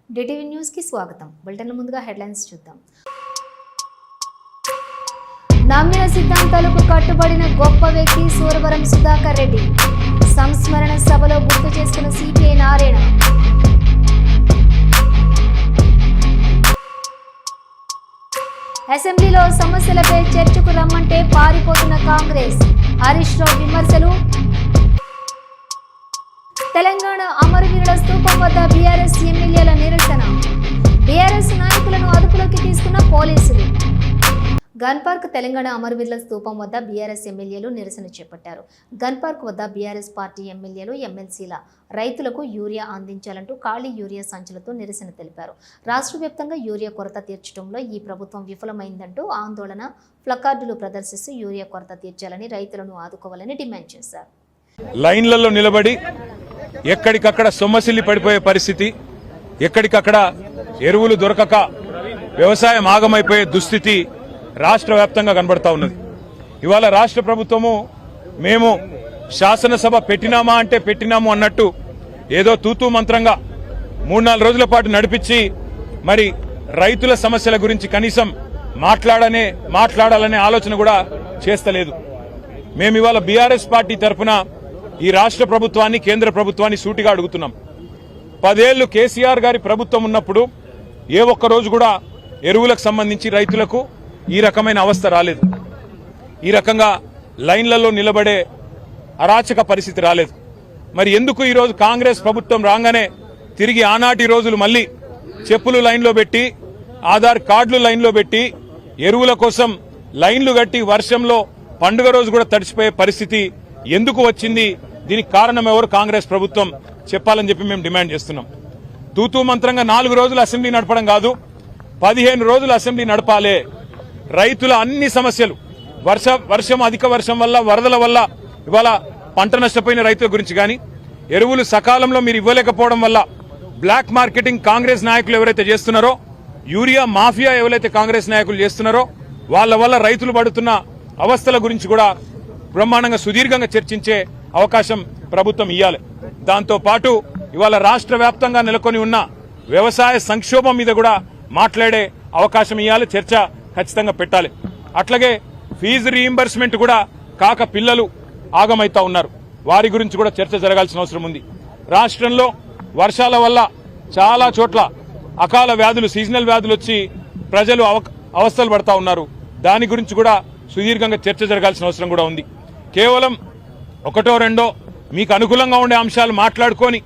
DTV news కి స్వాగతం. Bulletin ముందుగా హెడ్లైన్స్ చూద్దాం. నమ్మిన సిద్ధాంతాలకు కట్టుబడిన గొప్ప వ్యక్తి సూరవరం సుధాకర్ రెడ్డి. సంస్మరణ సభలో గుర్తు చేసుకున్న సిపిఐ నారాయణ. అసెంబ్లీలో సమస్యలపై చర్చకు రమ్మంటే పారిపోతున్న కాంగ్రెస్. హరీష్ రావు విమర్శలు. తెలంగాణ అమరవీరుల స్తూపం వద్ద బీఆర్ఎస్ ఎమ్మెల్యేల నిరసన. బీఆర్ఎస్ నాయకులను అదుపులోకి తీసుకున్న పోలీసులు. గన్ పార్క్ తెలంగాణ అమరవీరుల స్తూపం వద్ద బీఆర్ఎస్ ఎమ్మెల్యేలు నిరసన చేపట్టారు. గన్ పార్క్ వద్ద బీఆర్ఎస్ పార్టీ ఎమ్మెల్యేలు ఎమ్మెల్సీల రైతులకు యూరియా అందించాలంటూ ఖాళీ యూరియా సంచులతో నిరసన తెలిపారు. రాష్ట్ర వ్యాప్తంగా యూరియా కొరత తీర్చడంలో ఈ ప్రభుత్వం విఫలమైందంటూ ఆందోళన ప్లకార్డులు ప్రదర్శిస్తూ యూరియా కొరత తీర్చాలని రైతులను ఆదుకోవాలని డిమాండ్ చేశారు. లైన్లలో నిలబడి ఎక్కడికక్కడ సొమ్మసిల్లి పడిపోయే పరిస్థితి, ఎక్కడికక్కడ ఎరువులు దొరకక వ్యవసాయం ఆగమైపోయే దుస్థితి రాష్ట్ర వ్యాప్తంగా కనబడతా ఉన్నది. ఇవాళ రాష్ట్ర ప్రభుత్వము మేము శాసనసభ పెట్టినామా అంటే పెట్టినాము అన్నట్టు ఏదో తూతూ మంత్రంగా 3-4 రోజుల పాటు నడిపించి మరి రైతుల సమస్యల గురించి కనీసం మాట్లాడాలనే ఆలోచన కూడా చేస్తలేదు. మేము ఇవాళ బీఆర్ఎస్ పార్టీ తరఫున ఈ రాష్ట్ర ప్రభుత్వాన్ని, కేంద్ర ప్రభుత్వాన్ని సూటిగా అడుగుతున్నాం. 10 ఏళ్లు కేసీఆర్ గారి ప్రభుత్వం ఉన్నప్పుడు ఏ ఒక్క రోజు కూడా ఎరువులకు సంబంధించి రైతులకు ఈ రకమైన అవస్థ రాలేదు. ఈ రకంగా లైన్లలో నిలబడే అరాచక పరిస్థితి రాలేదు. మరి ఎందుకు ఈరోజు కాంగ్రెస్ ప్రభుత్వం రాగానే తిరిగి ఆనాటి రోజులు మళ్లీ చెప్పులు లైన్లో పెట్టి, ఆధార్ కార్డులు లైన్లో పెట్టి, ఎరువుల కోసం లైన్లు కట్టి వర్షంలో పండుగ రోజు కూడా తడిసిపోయే పరిస్థితి ఎందుకు వచ్చింది? దీనికి కారణం ఎవరు? కాంగ్రెస్ ప్రభుత్వం చెప్పాలని చెప్పి మేము డిమాండ్ చేస్తున్నాం. తూతూ మంత్రంగా 4 రోజులు అసెంబ్లీ నడపడం కాదు, 15 రోజులు అసెంబ్లీ నడపాలే. రైతుల అన్ని సమస్యలు, వర్షం అధిక వర్షం వల్ల, వరదల వల్ల ఇవాళ పంట నష్టపోయిన రైతుల గురించి కానీ, ఎరువులు సకాలంలో మీరు ఇవ్వలేకపోవడం వల్ల బ్లాక్ మార్కెటింగ్ కాంగ్రెస్ నాయకులు ఎవరైతే చేస్తున్నారో, యూరియా మాఫియా ఎవరైతే కాంగ్రెస్ నాయకులు చేస్తున్నారో వాళ్ళ వల్ల రైతులు పడుతున్న అవస్థల గురించి కూడా బ్రహ్మాండంగా సుదీర్ఘంగా చర్చించే అవకాశం ప్రభుత్వం ఇవ్వాలి. దాంతో పాటు ఇవాళ రాష్ట్ర వ్యాప్తంగా నెలకొని ఉన్న వ్యవసాయ సంక్షోభం మీద కూడా మాట్లాడే అవకాశం ఇవ్వాలి, చర్చ ఖచ్చితంగా పెట్టాలి. అట్లాగే ఫీజు రీయింబర్స్మెంట్ కూడా కాక పిల్లలు ఆగమైతా ఉన్నారు, వారి గురించి కూడా చర్చ జరగాల్సిన అవసరం ఉంది. రాష్ట్రంలో వర్షాల వల్ల చాలా చోట్ల అకాల వ్యాధులు, సీజనల్ వ్యాధులు వచ్చి ప్రజలు అవస్థలు పడతా ఉన్నారు. దాని గురించి కూడా సుదీర్ఘంగా చర్చ జరగాల్సిన అవసరం కూడా ఉంది. కేవలం 1-2 మీకు అనుకూలంగా ఉండే అంశాలు మాట్లాడుకొని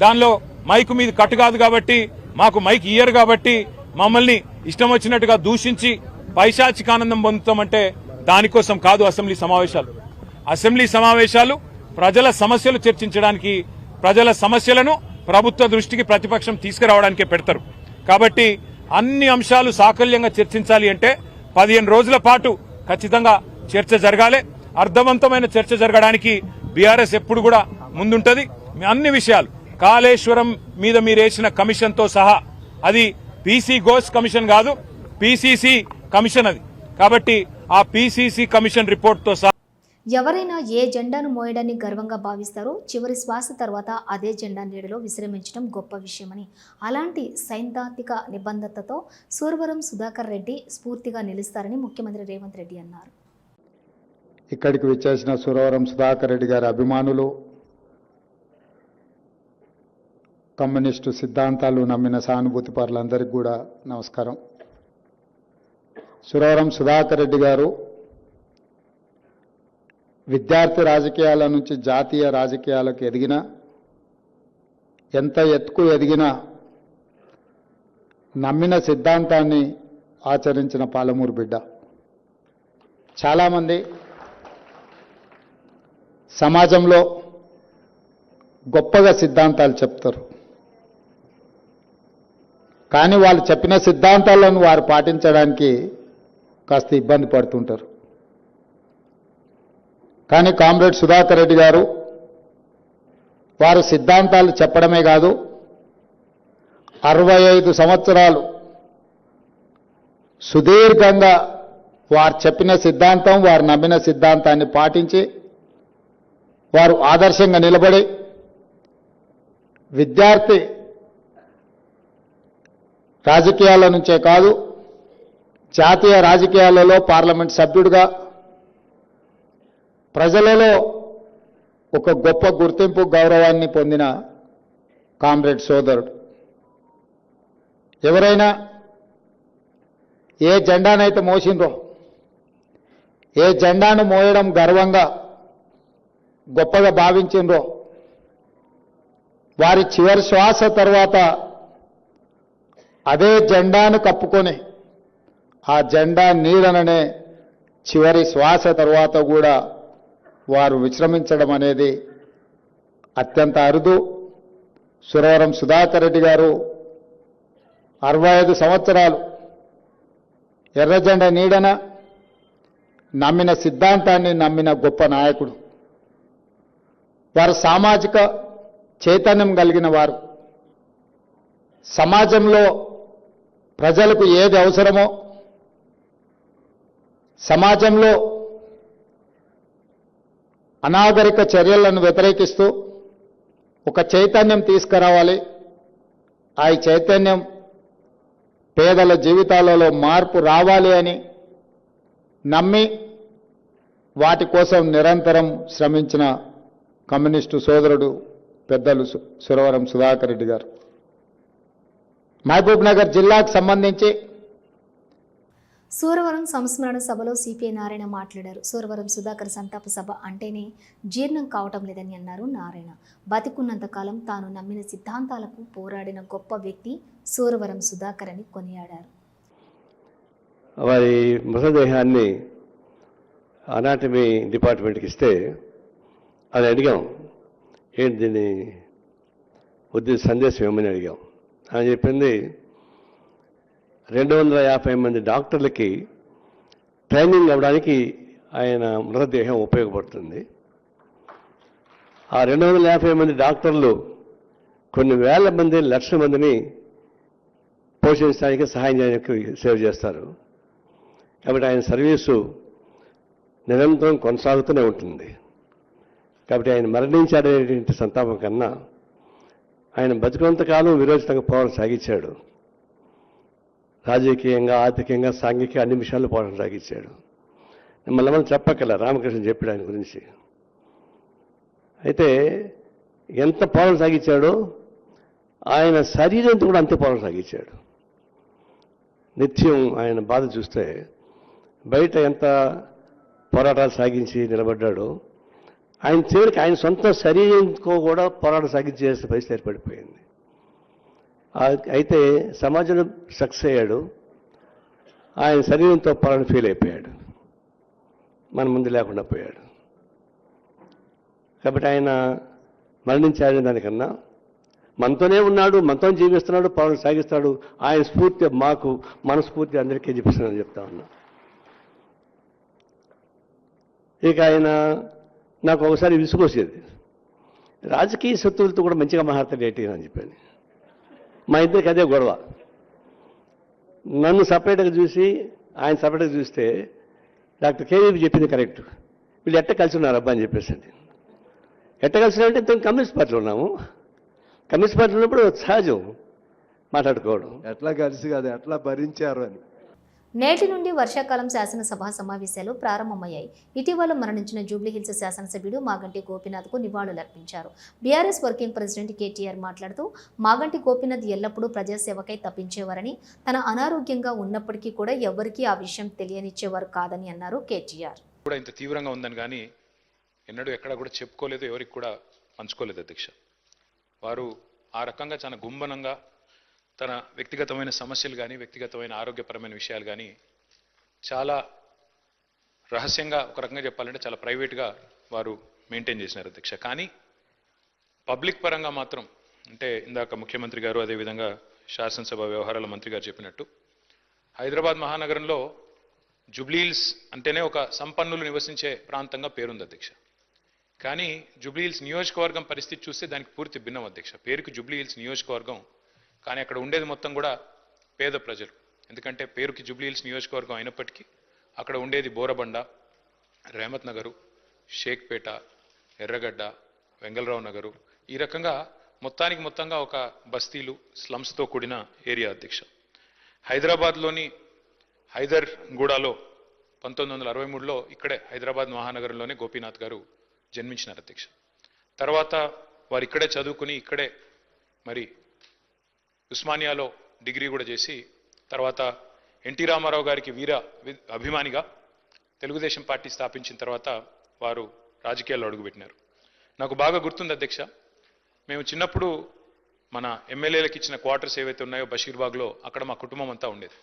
దానిలో మైకు మీద కట్టు కాదు కాబట్టి, మాకు మైక్ ఇయ్యరు కాబట్టి మమ్మల్ని ఇష్టం వచ్చినట్టుగా దూషించి పైశాచిక ఆనందం పొందుతామంటే దానికోసం కాదు అసెంబ్లీ సమావేశాలు. అసెంబ్లీ సమావేశాలు ప్రజల సమస్యలు చర్చించడానికి, ప్రజల సమస్యలను ప్రభుత్వ దృష్టికి ప్రతిపక్షం తీసుకురావడానికే పెడతారు. కాబట్టి అన్ని అంశాలు సాకల్యంగా చర్చించాలి అంటే 15 రోజుల పాటు ఖచ్చితంగా చర్చ జరగాలి. అర్థవంతమైన చర్చ జరగడానికి బీఆర్ఎస్ ఎప్పుడు కూడా ముందుంటది. అన్ని విషయాలు, కాళేశ్వరం మీద మీరేసిన కమిషన్తో సహా, అది పీసీ ఘోష్ కమిషన్ కాదు, పీసీసీ కమిషన్ అది. కాబట్టి ఆ పీసీసీ కమిషన్ రిపోర్ట్తో సహా ఎవరైనా ఏ జెండాను మోయడాన్ని గర్వంగా భావిస్తారో చివరి శ్వాస తర్వాత అదే జెండా నీడలో విశ్రమించడం గొప్ప విషయమని, అలాంటి సైద్ధాంతిక నిబద్ధతతో సూరవరం సుధాకర్ రెడ్డి స్ఫూర్తిగా నిలుస్తారని ముఖ్యమంత్రి రేవంత్ రెడ్డి అన్నారు. ఇక్కడికి విచ్చేసిన సూరవరం సుధాకర్ రెడ్డి గారి అభిమానులు, కమ్యూనిస్టు సిద్ధాంతాలు నమ్మిన సానుభూతి పరులందరికీ కూడా నమస్కారం. సూరవరం సుధాకర్ రెడ్డి గారు విద్యార్థి రాజకీయాల నుంచి జాతీయ రాజకీయాలకు ఎదిగిన, ఎంత ఎత్తుకు ఎదిగినా నమ్మిన సిద్ధాంతాన్ని ఆచరించిన పాలమూరు బిడ్డ. చాలామంది సమాజంలో గొప్పగా సిద్ధాంతాలు చెప్తారు, కానీ వాళ్ళు చెప్పిన సిద్ధాంతాలను వారు పాటించడానికి కాస్త ఇబ్బంది పడుతుంటారు. కానీ కామ్రేడ్ సుధాకర్ రెడ్డి గారు వారు సిద్ధాంతాలు చెప్పడమే కాదు, 65 సంవత్సరాలు సుదీర్ఘంగా వారు చెప్పిన సిద్ధాంతం, వారు నమ్మిన సిద్ధాంతాన్ని పాటించి వారు ఆదర్శంగా నిలబడి విద్యార్థి రాజకీయాల నుంచే కాదు, జాతీయ రాజకీయాలలో పార్లమెంట్ సభ్యుడిగా ప్రజలలో ఒక గొప్ప గుర్తింపు గౌరవాన్ని పొందిన కామ్రేడ్ సోదరుడు. ఎవరైనా ఏ జెండానైతే మోసిండ్రో, ఏ జెండాను మోయడం గర్వంగా గొప్పగా భావించిండ్రో, వారి చివరి శ్వాస తర్వాత అదే జెండాను కప్పుకొని ఆ జెండా నీడననే చివరి శ్వాస తర్వాత కూడా వారు విశ్రమించడం అనేది అత్యంత అరుదు. సురవరం సుధాకర్ రెడ్డి గారు 65 సంవత్సరాలు ఎర్రజెండా నీడన నమ్మిన సిద్ధాంతాన్ని నమ్మిన గొప్ప నాయకుడు. వారు సామాజిక చైతన్యం కలిగిన వారు. సమాజంలో ప్రజలకు ఏది అవసరమో, సమాజంలో అనాగరిక చర్యలను వ్యతిరేకిస్తూ ఒక చైతన్యం తీసుకురావాలి. ఆ చైతన్యం పేదల జీవితాలలో మార్పు రావాలి అని నమ్మి వాటి కోసం నిరంతరం శ్రమించిన కమ్యూనిస్టు సోదరుడు పెద్దలు సురవరం సుధాకర్ రెడ్డి గారు. మహబూబ్ నగర్ జిల్లాకు సంబంధించి సూరవరం సంస్మరణ సభలో సిపిఐ నారాయణ మాట్లాడారు. సూరవరం సుధాకర్ సంతాప సభ అంటేనే జీర్ణం కావటం లేదని అన్నారు నారాయణ. బతికున్నంత కాలం తాను నమ్మిన సిద్ధాంతాలకు పోరాడిన గొప్ప వ్యక్తి సూరవరం సుధాకర్ అని కొనియాడారు. వారి మృతదేహాన్ని అనాటమీ డిపార్ట్మెంట్కి ఇస్తే అది అడిగాం, ఏంటి దీన్ని ఉద్దేశ సందేశం ఏమని అడిగాం. అని చెప్పింది 250 మంది డాక్టర్లకి ట్రైనింగ్ అవ్వడానికి ఆయన మృతదేహం ఉపయోగపడుతుంది. ఆ 250 మంది డాక్టర్లు కొన్ని వేల మంది, లక్షల మందిని పోషించడానికి, సహాయం చేయడానికి సేవ చేస్తారు. కాబట్టి ఆయన సర్వీసు నిరంతరం కొనసాగుతూనే ఉంటుంది. కాబట్టి ఆయన మరణించాడనేటువంటి సంతాపం కన్నా ఆయన బతుకున్నంతకాలం విరోచితంగా పోరాటం సాగించాడు. రాజకీయంగా, ఆర్థికంగా, సాంఘిక అన్ని విషయాల్లో పోరాటం సాగించాడు. మళ్ళీ మనం చెప్పక్కల రామకృష్ణ చెప్పాడు ఆయన గురించి. అయితే ఎంత పోరాటం సాగించాడో ఆయన శరీరంతో కూడా అంతే పోరాటం సాగించాడు. నిత్యం ఆయన బాధ చూస్తే బయట ఎంత పోరాటాలు సాగించి నిలబడ్డాడో, ఆయన చివరికి ఆయన సొంత శరీరంతో కూడా పోరాటం సాగించేసే పరిస్థితి ఏర్పడిపోయింది. అయితే సమాజంలో సక్సెస్ అయ్యాడు, ఆయన శరీరంతో పోరాటం ఫెయిల్ అయిపోయాడు, మన ముందు లేకుండా పోయాడు. కాబట్టి ఆయన మరణించాడనే దానికన్నా మనతోనే ఉన్నాడు, మనతో జీవిస్తున్నాడు, పోరాటం సాగిస్తాడు. ఆయన స్ఫూర్తి మాకు, మన స్ఫూర్తి అందరికీ చూపిస్తున్నాడని చెప్తా ఉన్నా. ఇక ఆయన నాకు ఒకసారి విసుగొచ్చేది, రాజకీయ శత్రువులతో కూడా మంచిగా మాట్లాడతాడు ఏంటి అని చెప్పాను. మా ఇద్దరికి అదే గొడవ. నన్ను సపరేట్గా చూసి ఆయన సపరేట్గా చూస్తే డాక్టర్ కేవీపీ చెప్పింది కరెక్ట్, వీళ్ళు ఎట్ట కలిసి ఉన్నారు అబ్బా అని చెప్పేసండి. ఎట్ట కలిసి ఉన్నారంటే ఇంత కమ్యూనిస్ట్ పార్టీలో ఉన్నాము. కమ్యూనిస్ట్ పార్టీలో ఉన్నప్పుడు సహజం మాట్లాడుకోవడం. ఎట్లా కలిసి కాదు, ఎట్లా భరించారు అని. నేటి నుండి వర్షాకాలం శాసనసభ సమావేశాలు ప్రారంభమయ్యాయి. ఇటీవల మరణించిన జూబ్లీహిల్స్ శాసనసభ్యుడు మాగంటి గోపీనాథ్కు నివాళులర్పించారు. బీఆర్ఎస్ వర్కింగ్ ప్రెసిడెంట్ కేటీఆర్ మాట్లాడుతూ మాగంటి గోపీనాథ్ ఎల్లప్పుడూ ప్రజాసేవకై తప్పించేవారని, తన అనారోగ్యంగా ఉన్నప్పటికీ కూడా ఎవరికీ ఆ విషయం తెలియనిచ్చేవారు కాదని అన్నారు కేటీఆర్. కూడా ఇంత తీవ్రంగా ఉందని కానీ ఎన్నడూ ఎక్కడ కూడా చెప్పుకోలేదు, ఎవరికి కూడా పంచుకోలేదు అధ్యక్ష. వారు ఆ రకంగా చాలా గుంభనంగా తన వ్యక్తిగతమైన సమస్యలు కానీ, వ్యక్తిగతమైన ఆరోగ్యపరమైన విషయాలు కానీ చాలా రహస్యంగా, ఒక రకంగా చెప్పాలంటే చాలా ప్రైవేట్గా వారు మెయింటైన్ చేసినారు అధ్యక్ష. కానీ పబ్లిక్ పరంగా మాత్రం, అంటే ఇందాక ముఖ్యమంత్రి గారు, అదేవిధంగా శాసనసభ వ్యవహారాల మంత్రి గారు చెప్పినట్టు, హైదరాబాద్ మహానగరంలో జూబ్లీహిల్స్ అంటేనే ఒక సంపన్నులు నివసించే ప్రాంతంగా పేరుంది అధ్యక్ష. కానీ జూబ్లీహిల్స్ నియోజకవర్గం పరిస్థితి చూస్తే దానికి పూర్తి భిన్నం అధ్యక్ష. పేరుకి జూబ్లీహిల్స్ నియోజకవర్గం, కానీ అక్కడ ఉండేది మొత్తం కూడా పేద ప్రజలు. ఎందుకంటే పేరుకి జూబ్లీహిల్స్ నియోజకవర్గం అయినప్పటికీ అక్కడ ఉండేది బోరబండ, రెహమత్ నగరు, షేక్పేట, ఎర్రగడ్డ, వెంగళరావు నగరు, ఈ రకంగా మొత్తంగా ఒక బస్తీలు, స్లమ్స్తో కూడిన ఏరియా అధ్యక్ష. హైదరాబాద్లోని హైదర్గూడలో 1963లో ఇక్కడే హైదరాబాద్ మహానగరంలోనే గోపీనాథ్ గారు జన్మించినారు అధ్యక్ష. తర్వాత వారు ఇక్కడే చదువుకుని ఇక్కడే మరి ఉస్మానియాలో డిగ్రీ కూడా చేసి తర్వాత ఎన్టీ రామారావు గారికి అభిమానిగా తెలుగుదేశం పార్టీ స్థాపించిన తర్వాత వారు రాజకీయాల్లో అడుగుపెట్టినారు. నాకు బాగా గుర్తుంది అధ్యక్ష, మేము చిన్నప్పుడు మన ఎమ్మెల్యేలకు ఇచ్చిన క్వార్టర్స్ ఏవైతే ఉన్నాయో బషీర్బాగ్లో అక్కడ మా కుటుంబం అంతా ఉండేది.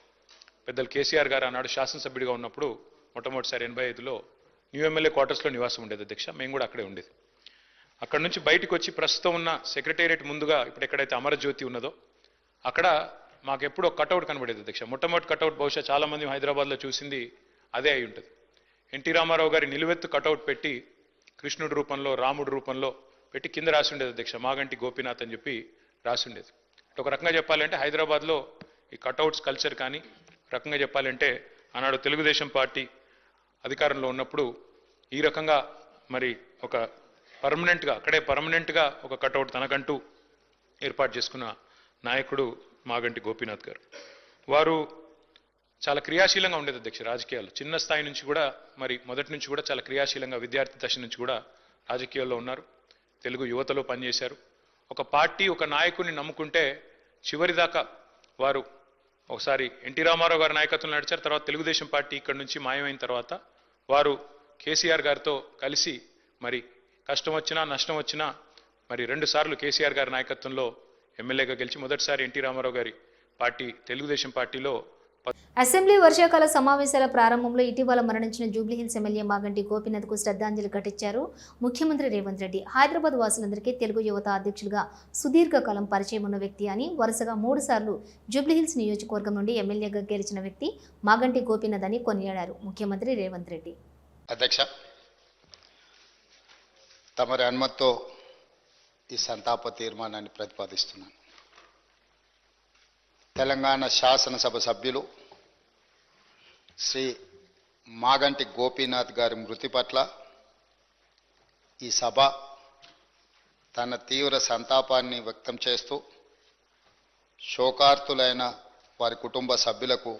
పెద్దలు కేసీఆర్ గారు ఆనాడు శాసనసభ్యుడిగా ఉన్నప్పుడు మొట్టమొదటిసారి 85లో న్యూ ఎమ్మెల్యే క్వార్టర్స్లో నివాసం ఉండేది అధ్యక్ష. మేము కూడా అక్కడే ఉండేది. అక్కడ నుంచి బయటకు వచ్చి ప్రస్తుతం ఉన్న సెక్రటేరియట్ ముందుగా ఇప్పుడు ఎక్కడైతే అమరజ్యోతి ఉన్నదో అక్కడ మాకు ఎప్పుడో కటౌట్ కనబడేది అధ్యక్ష. మొట్టమొదటి కటౌట్ బహుశా చాలామంది హైదరాబాద్లో చూసింది అదే అయి ఉంటుంది. ఎన్టీ రామారావు గారి నిలువెత్తు కటౌట్ పెట్టి కృష్ణుడి రూపంలో రాముడి రూపంలో పెట్టి కింద రాసి ఉండేది అధ్యక్ష, మాగంటి గోపీనాథ్ అని చెప్పి రాసి ఉండేది. ఒక రకంగా చెప్పాలంటే హైదరాబాద్లో ఈ కటౌట్స్ కల్చర్ కానీ రకంగా చెప్పాలంటే ఆనాడు తెలుగుదేశం పార్టీ అధికారంలో ఉన్నప్పుడు ఈ రకంగా మరి ఒక పర్మనెంట్గా ఒక కటౌట్ తనకంటూ ఏర్పాటు చేసుకున్న నాయకుడు మాగంటి గోపీనాథ్ గారు. వారు చాలా క్రియాశీలంగా ఉండేది అధ్యక్ష రాజకీయాలు. చిన్న స్థాయి నుంచి కూడా మరి మొదటి నుంచి కూడా చాలా క్రియాశీలంగా విద్యార్థి దశ నుంచి కూడా రాజకీయాల్లో ఉన్నారు. తెలుగు యువతలో పనిచేశారు. ఒక పార్టీ ఒక నాయకుడిని నమ్ముకుంటే చివరిదాకా వారు ఒకసారి ఎన్టీ రామారావు గారి నాయకత్వంలో నడిచారు. తర్వాత తెలుగుదేశం పార్టీ ఇక్కడ నుంచి మాయమైన తర్వాత వారు కేసీఆర్ గారితో కలిసి మరి కష్టం వచ్చినా నష్టం వచ్చినా మరి 2 సార్లు కేసీఆర్ గారి నాయకత్వంలో ఎమ్మెల్యేగా గెలిచి మొదటిసారి ఎన్టీ రామారావు గారి పార్టీ తెలుగుదేశం పార్టీలో అసెంబ్లీ వర్షాకాల సమావేశాల ప్రారంభంలో ఇటీవల మరణించిన జూబ్లీహిల్స్ ఎమ్మెల్యే మాగంటి గోపీనాథ్కు శ్రద్ధాంజలి ఘటించారు ముఖ్యమంత్రి రేవంత్ రెడ్డి. హైదరాబాద్ వాసులందరికీ తెలుగు యువత అధ్యక్షులుగా సుదీర్ఘకాలం పరిచయం ఉన్న వ్యక్తి అని, వరుసగా 3 సార్లు జూబ్లీహిల్స్ నియోజకవర్గం నుండి ఎమ్మెల్యేగా గెలిచిన వ్యక్తి మాగంటి గోపీనాథ్ అని కొనియాడారు ముఖ్యమంత్రి రేవంత్ రెడ్డి. అధ్యక్ష, తమరి అనుమతితో ఈ సంతాప తీర్మానాన్ని ప్రతిపాదిస్తున్నాను. తెలంగాణ శాసనసభ సభ్యులు శ్రీ మాగంటి గోపీనాథ్ గారి మృతి పట్ల ఈ సభ తన తీవ్ర సంతాపాన్ని వ్యక్తం చేస్తూ శోకార్తులైన వారి కుటుంబ సభ్యులకు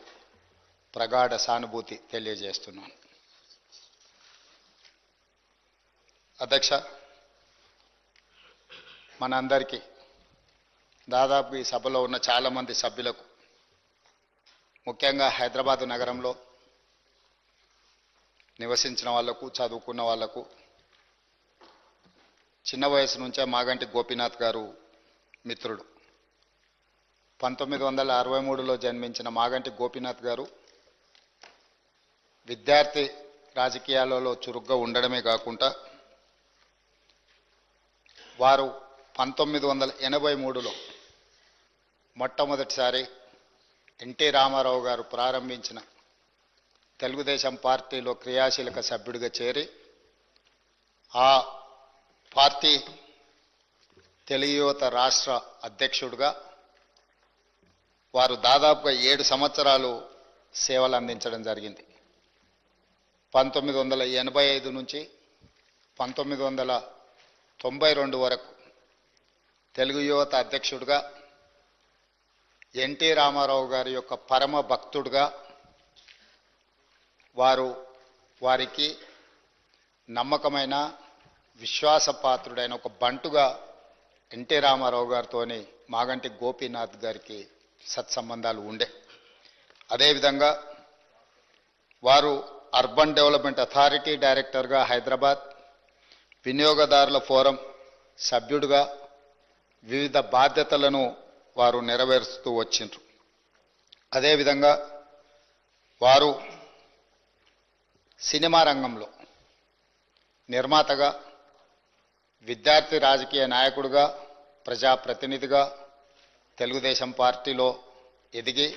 ప్రగాఢ సానుభూతి తెలియజేస్తున్నాను. అధ్యక్ష, మనందరికీ దాదాపు ఈ సభలో ఉన్న చాలామంది సభ్యులకు, ముఖ్యంగా హైదరాబాదు నగరంలో నివసించిన వాళ్లకు, చదువుకున్న వాళ్లకు చిన్న వయసు నుంచే మాగంటి గోపీనాథ్ గారు మిత్రుడు. 1963లో జన్మించిన మాగంటి గోపీనాథ్ గారు విద్యార్థి రాజకీయాలలో చురుగ్గా ఉండడమే కాకుండా వారు 1983లో మొట్టమొదటిసారి ఎన్టీ రామారావు గారు ప్రారంభించిన తెలుగుదేశం పార్టీలో క్రియాశీలక సభ్యుడిగా చేరి ఆ పార్టీ తెలుగు యువత రాష్ట్ర అధ్యక్షుడిగా వారు దాదాపుగా 7 సంవత్సరాలు సేవలు అందించడం జరిగింది. 1985 నుంచి 1992 వరకు తెలుగు యువత అధ్యక్షుడిగా, ఎన్టీ రామారావు గారి యొక్క పరమ భక్తుడిగా, వారికి నమ్మకమైన విశ్వాసపాత్రుడైన ఒక బంటుగా ఎన్టీ రామారావు గారితోని మాగంటి గోపీనాథ్ గారికి సత్సంబంధాలు ఉండే. అదేవిధంగా వారు అర్బన్ డెవలప్మెంట్ అథారిటీ డైరెక్టర్గా హైదరాబాద్, వినియోగదారుల ఫోరం సభ్యుడిగా వివిధ బాధ్యతలను వారు నెరవేరుస్తూ వచ్చిండ్రు. అదేవిధంగా వారు సినిమా రంగంలో నిర్మాతగా, విద్యార్థి రాజకీయ నాయకుడిగా, ప్రజాప్రతినిధిగా తెలుగుదేశం పార్టీలో ఎదిగి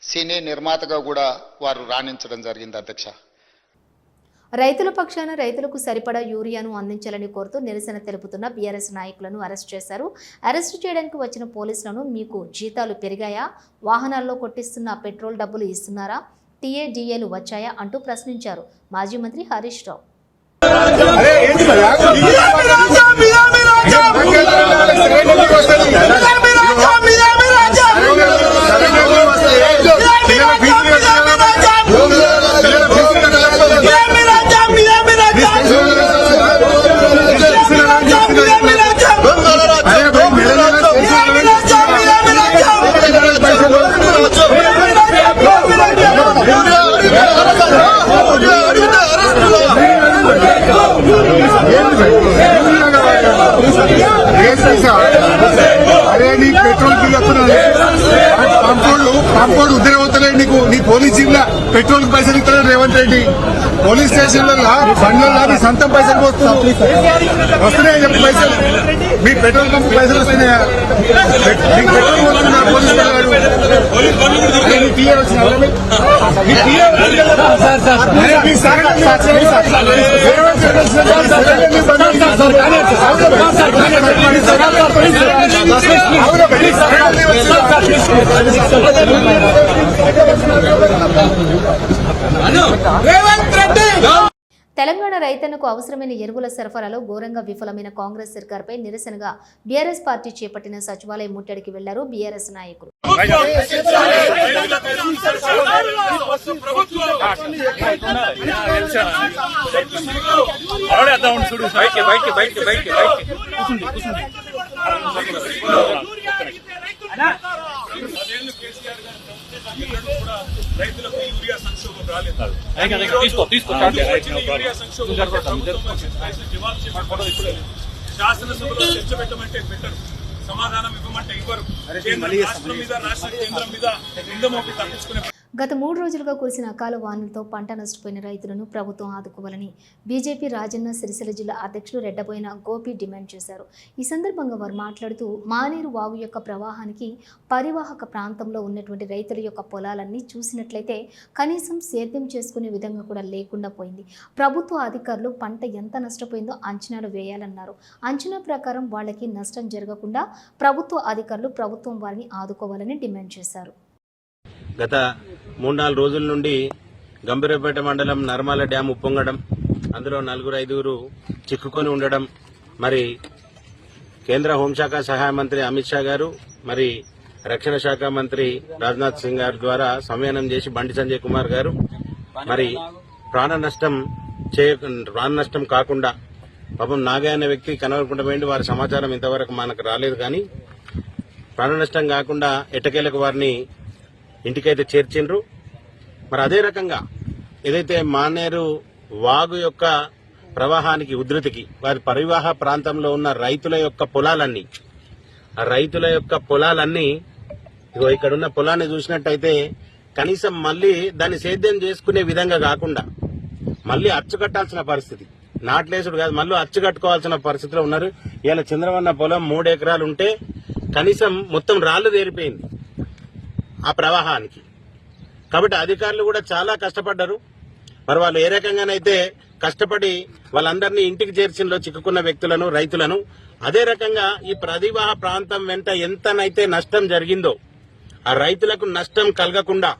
సినీ నిర్మాతగా కూడా వారు రాణించడం జరిగింది. అధ్యక్ష, రైతుల పక్షాన రైతులకు సరిపడా యూరియాను అందించాలని కోరుతూ నిరసన తెలుపుతున్న బీఆర్ఎస్ నాయకులను అరెస్ట్ చేశారు. అరెస్టు చేయడానికి వచ్చిన పోలీసులను మీకు జీతాలు పెరిగాయా, వాహనాల్లో కొట్టిస్తున్న పెట్రోల్ డబ్బులు ఇస్తున్నారా, టీఏడీఏలు వచ్చాయా అంటూ ప్రశ్నించారు మాజీ మంత్రి హరీష్ రావు. కాంపౌండ్ ఉద్యోగవుతలేదు నీకు. నీ పోలీస్ జీప్ లా పెట్రోల్ పైసలు ఇస్తాడు రేవంత్ రెడ్డి. పోలీస్ స్టేషన్లలో బండ్లలో నీ సొంతం పైసలు పోస్తున్నావు. వస్తున్నాయని చెప్పి పైసలు మీ పెట్రోల్ పంప్ పైసలు వస్తున్నాయా? నీకు పెట్రోల్ పోతున్నా పోలీస్ తెలంగాణ రైతన్నకు అవసరమైన ఎరువుల సరఫరాలో ఘోరంగా విఫలమైన కాంగ్రెస్ సర్కార్పై నిరసనగా బీఆర్ఎస్ పార్టీ చేపట్టిన సచివాలయం ముట్టడికి వెళ్లారు బీఆర్ఎస్ నాయకులు. రైతులకు యూరియా సంక్షోభం రాలేదు. శాసనసభలో చర్చ పెట్టమంటే పెట్టరు, సమాధానం ఇవ్వమంటే ఇవ్వరు. రాష్ట్రం మీద రాష్ట్ర కేంద్రం మీద నిందమోపి తప్పించుకునే గత 3 రోజులుగా కురిసిన అకాల వానలతో పంట నష్టపోయిన రైతులను ప్రభుత్వం ఆదుకోవాలని బీజేపీ రాజన్న సిరిసిల్ల జిల్లా అధ్యక్షుడు రెడ్డబోయిన గోపి డిమాండ్ చేశారు. ఈ సందర్భంగా వారు మాట్లాడుతూ మానేరు వాగు యొక్క ప్రవాహానికి పరివాహక ప్రాంతంలో ఉన్నటువంటి రైతుల యొక్క పొలాలన్నీ చూసినట్లయితే కనీసం సేద్యం చేసుకునే విధంగా కూడా లేకుండా పోయింది. ప్రభుత్వ అధికారులు పంట ఎంత నష్టపోయిందో అంచనాలు వేయాలన్నారు. అంచనా ప్రకారం వాళ్ళకి నష్టం జరగకుండా ప్రభుత్వ అధికారులు ప్రభుత్వం వారిని ఆదుకోవాలని డిమాండ్ చేశారు. గత 3-4 రోజుల నుండి గంభీరపేట మండలం నర్మాల డ్యాం ఉప్పొంగడం, అందులో 4-5 చిక్కుకొని ఉండడం, మరి కేంద్ర హోంశాఖ సహాయ మంత్రి అమిత్ షా గారు, మరి రక్షణ శాఖ మంత్రి రాజ్నాథ్ సింగ్ గారి ద్వారా సంవయనం చేసి బండి సంజయ్ కుమార్ గారు మరి ప్రాణ నష్టం కాకుండా పాపం నాగయ్య అనే వ్యక్తి కనవరకుండా పోయింది. వారి సమాచారం ఇంతవరకు మనకు రాలేదు. కానీ ప్రాణ నష్టం కాకుండా ఎట్టకేలకు వారిని ఇంటికైతే చేర్చిండ్రు. మరి అదే రకంగా ఏదైతే మానేరు వాగు యొక్క ప్రవాహానికి ఉధృతికి వారి పరివాహ ప్రాంతంలో ఉన్న రైతుల యొక్క పొలాలన్నీ ఇగో ఇక్కడున్న పొలాన్ని చూసినట్టయితే కనీసం మళ్లీ దాన్ని సేద్యం చేసుకునే విధంగా కాకుండా మళ్లీ అచ్చుకట్టాల్సిన పరిస్థితి, నాట్లేసుడు కాదు మళ్ళీ అచ్చుకట్టుకోవాల్సిన పరిస్థితిలో ఉన్నారు. ఇలా చంద్రవన్న పొలం 3 ఎకరాలు ఉంటే కనీసం మొత్తం రాళ్లు తేరిపోయింది ఆ ప్రవాహానికి. కాబట్టి అధికారులు కూడా చాలా కష్టపడ్డారు. మరి వాళ్ళు ఏ రకంగానైతే కష్టపడి వాళ్ళందరినీ ఇంటికి చేర్చిలో చిక్కుకున్న వ్యక్తులను, రైతులను, అదే రకంగా ఈ ప్రతివాహ ప్రాంతం వెంట ఎంతనైతే నష్టం జరిగిందో ఆ రైతులకు నష్టం కలగకుండా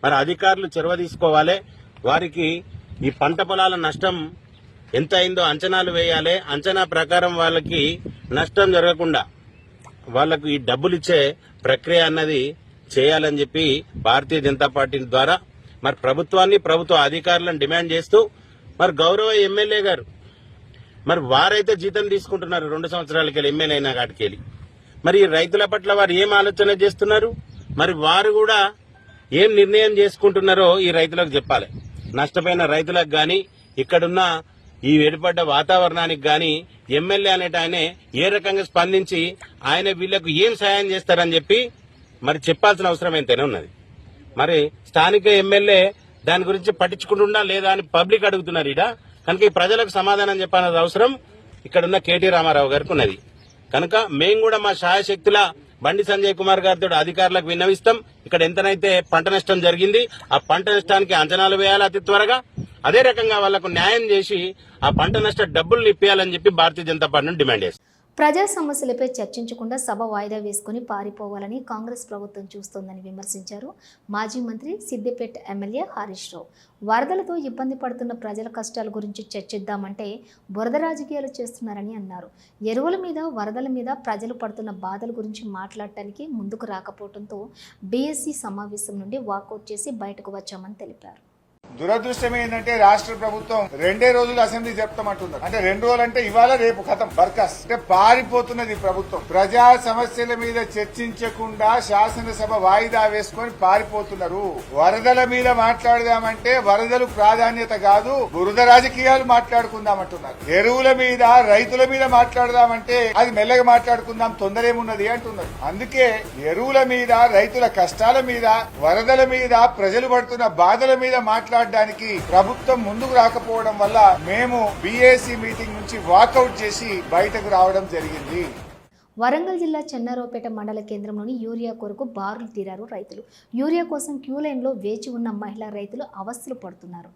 మరి అధికారులు చొరవ తీసుకోవాలి. వారికి ఈ పంట పొలాల నష్టం ఎంత అయిందో అంచనాలు వేయాలి. అంచనా ప్రకారం వాళ్ళకి నష్టం జరగకుండా వాళ్లకు ఈ డబ్బులు ఇచ్చే ప్రక్రియ అన్నది చేయాలని చెప్పి భారతీయ జనతా పార్టీ ద్వారా మరి ప్రభుత్వాన్ని, ప్రభుత్వ అధికారులను డిమాండ్ చేస్తూ మరి గౌరవ ఎమ్మెల్యే గారు మరి వారైతే జీతం తీసుకుంటున్నారు 2 సంవత్సరాలకెళ్ళి ఎమ్మెల్యే అయినా కాటికెళ్ళి. మరి రైతుల పట్ల వారు ఏం ఆలోచన చేస్తున్నారు, మరి వారు కూడా ఏం నిర్ణయం చేసుకుంటున్నారో ఈ రైతులకు చెప్పాలి. నష్టపోయిన రైతులకు గాని ఇక్కడున్న ఈ ఏర్పడ్డ వాతావరణానికి గాని ఎమ్మెల్యే అనేట ఆయనే ఏ రకంగా స్పందించి ఆయన వీళ్లకు ఏం సాయం చేస్తారని చెప్పి మరి చెప్పాల్సిన అవసరం ఎంతైనా ఉన్నది. మరి స్థానిక ఎమ్మెల్యే దాని గురించి పట్టించుకుంటున్నా లేదా అని పబ్లిక్ అడుగుతున్నారు ఇడ. కనుక ఈ ప్రజలకు సమాధానం చెప్పాల్సిన అవసరం ఇక్కడున్న కేటీ రామారావు గారికి ఉన్నది. కనుక మేము కూడా మా శాయశక్తుల బండి సంజయ్ కుమార్ గారితో అధికారులకు విన్నవిస్తాం. ఇక్కడ ఎంతనైతే పంట నష్టం జరిగింది ఆ పంట నష్టానికి అంచనాలు వేయాలి అతి త్వరగా. అదే రకంగా వాళ్లకు న్యాయం చేసి ఆ పంట నష్ట డబ్బులు ఇప్పించాలని చెప్పి భారతీయ జనతా పార్టీని డిమాండ్ చేస్తారు. ప్రజా సమస్యలపై చర్చించకుండా సభ వాయిదా వేసుకుని పారిపోవాలని కాంగ్రెస్ ప్రభుత్వం చూస్తోందని విమర్శించారు మాజీ మంత్రి సిద్దిపేట ఎమ్మెల్యే హరీష్ రావు. వరదలతో ఇబ్బంది పడుతున్న ప్రజల కష్టాల గురించి చర్చిద్దామంటే బురద రాజకీయాలు చేస్తున్నారని అన్నారు. ఎరువుల మీద, వరదల మీద ప్రజలు పడుతున్న బాధల గురించి మాట్లాడటానికి ముందుకు రాకపోవడంతో బీఎస్సీ సమావేశం నుండి వాకౌట్ చేసి బయటకు వచ్చామని తెలిపారు. దురదృష్టం ఏంటంటే రాష్ట్ర ప్రభుత్వం 2 రోజులు అసెంబ్లీ జరుపుతామంటున్నారు. అంటే 2 రోజులు అంటే ఇవాళ రేపు ఖతం బర్కాస్. అంటే పారిపోతున్నది ప్రభుత్వం. ప్రజా సమస్యల మీద చర్చించకుండా శాసనసభ వాయిదా వేసుకొని పారిపోతున్నారు. వరదల మీద మాట్లాడదామంటే వరదలు ప్రాధాన్యత కాదు, బురద రాజకీయాలు మాట్లాడుకుందామంటున్నారు. ఎరువుల మీద రైతుల మీద మాట్లాడదామంటే అది మెల్లగా మాట్లాడుకుందాం, తొందరేమున్నది అంటున్నారు. అందుకే ఎరువుల మీద, రైతుల కష్టాల మీద, వరదల మీద, ప్రజలు పడుతున్న బాధల మీద మాట్లాడడానికి ప్రభుత్వం ముందుకు రాకపోవడం వల్ల మేము బీఏసీ మీటింగ్ నుంచి వాకౌట్ చేసి బయటకు రావడం జరిగింది. వరంగల్ జిల్లా చెన్నారావుపేట మండల కేంద్రంలోని యూరియా కొరకు బారులు తీరారు రైతులు. యూరియా కోసం క్యూ లైన్లో వేచి ఉన్న మహిళా రైతులు అవస్థలు పడుతున్నారు.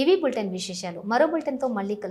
ఇవి బులెటిన్ విశేషాలు. మరో బులెటిన్తో మళ్ళీ